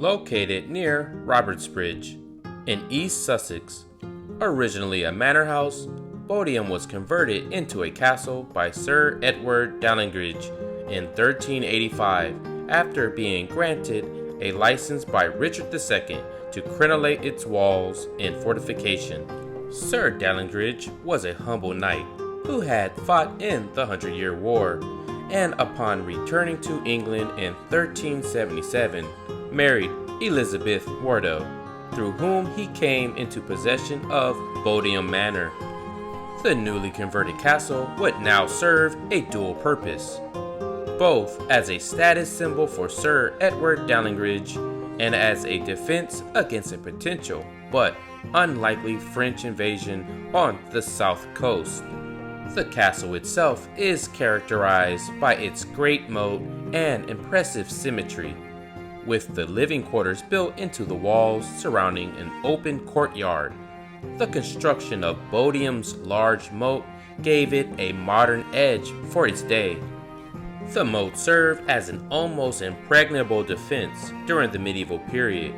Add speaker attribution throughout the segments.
Speaker 1: located near Robertsbridge in East Sussex. Originally a manor house, Bodiam was converted into a castle by Sir Edward Dallingbridge in 1385 after being granted a license by Richard II to crenellate its walls in fortification. Sir Dallingbridge was a humble knight who had fought in the 100-Year War, and upon returning to England in 1377, married Elizabeth Wardo, through whom he came into possession of Bodiam Manor. The newly converted castle would now serve a dual purpose, both as a status symbol for Sir Edward Dallingbridge and as a defense against a potential but unlikely French invasion on the south coast. The castle itself is characterized by its great moat and impressive symmetry, with the living quarters built into the walls surrounding an open courtyard. The construction of Bodiam's large moat gave it a modern edge for its day. The moat served as an almost impregnable defense during the medieval period,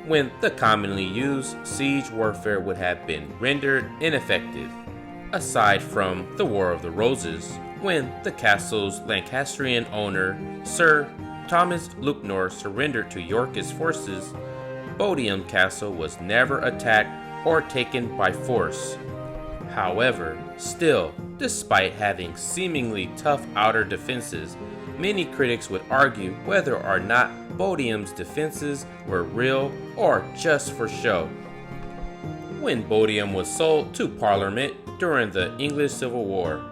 Speaker 1: when the commonly used siege warfare would have been rendered ineffective. Aside from the War of the Roses, when the castle's Lancastrian owner, Sir Thomas Lewknor, surrendered to Yorkist forces, Bodiam Castle was never attacked or taken by force. However, still, despite having seemingly tough outer defenses, many critics would argue whether or not Bodiam's defenses were real or just for show. When Bodiam was sold to Parliament during the English Civil War,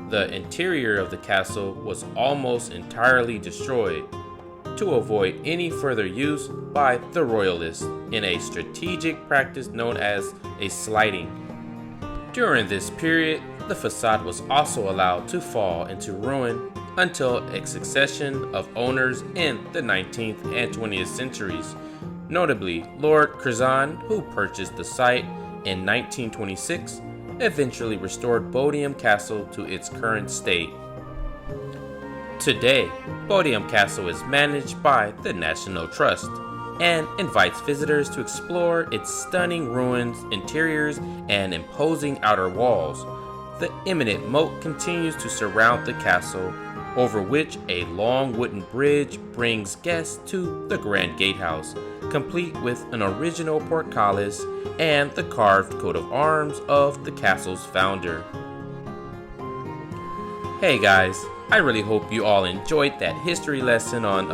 Speaker 1: the interior of the castle was almost entirely destroyed to avoid any further use by the Royalists in a strategic practice known as a sliding. During this period, the facade was also allowed to fall into ruin until a succession of owners in the 19th and 20th centuries, notably Lord Curzon, who purchased the site in 1926, eventually restored Bodiam Castle to its current state. Today, Bodiam Castle is managed by the National Trust and invites visitors to explore its stunning ruins, interiors, and imposing outer walls. The imminent moat continues to surround the castle, over which a long wooden bridge brings guests to the Grand Gatehouse, complete with an original portcullis and the carved coat of arms of the castle's founder. Hey guys, I really hope you all enjoyed that history lesson on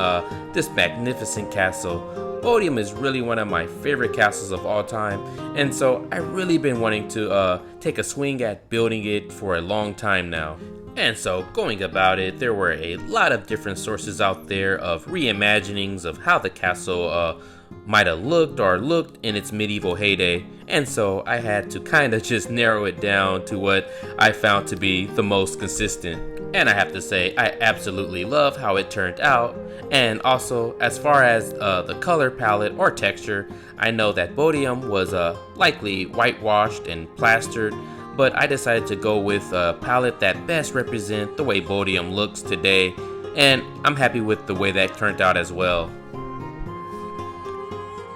Speaker 1: this magnificent castle. Bodiam is really one of my favorite castles of all time, and so I've really been wanting to take a swing at building it for a long time now. And so, going about it, there were a lot of different sources out there of reimaginings of how the castle might have looked in its medieval heyday, and so I had to kind of just narrow it down to what I found to be the most consistent. And I have to say, I absolutely love how it turned out. And also, as far as the color palette or texture, I know that Bodiam was likely whitewashed and plastered, but I decided to go with a palette that best represents the way Bodiam looks today, and I'm happy with the way that turned out as well.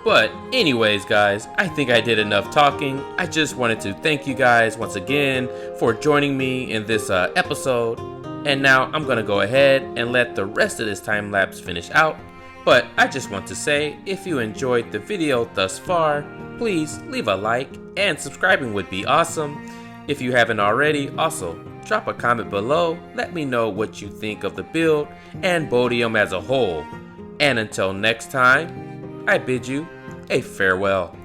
Speaker 1: But anyways guys, I think I did enough talking. I just wanted to thank you guys once again for joining me in this episode. And now I'm gonna go ahead and let the rest of this time lapse finish out. But I just want to say, if you enjoyed the video thus far, please leave a like and subscribing would be awesome. If you haven't already, also drop a comment below. Let me know what you think of the build and Bodiam as a whole. And until next time, I bid you a farewell.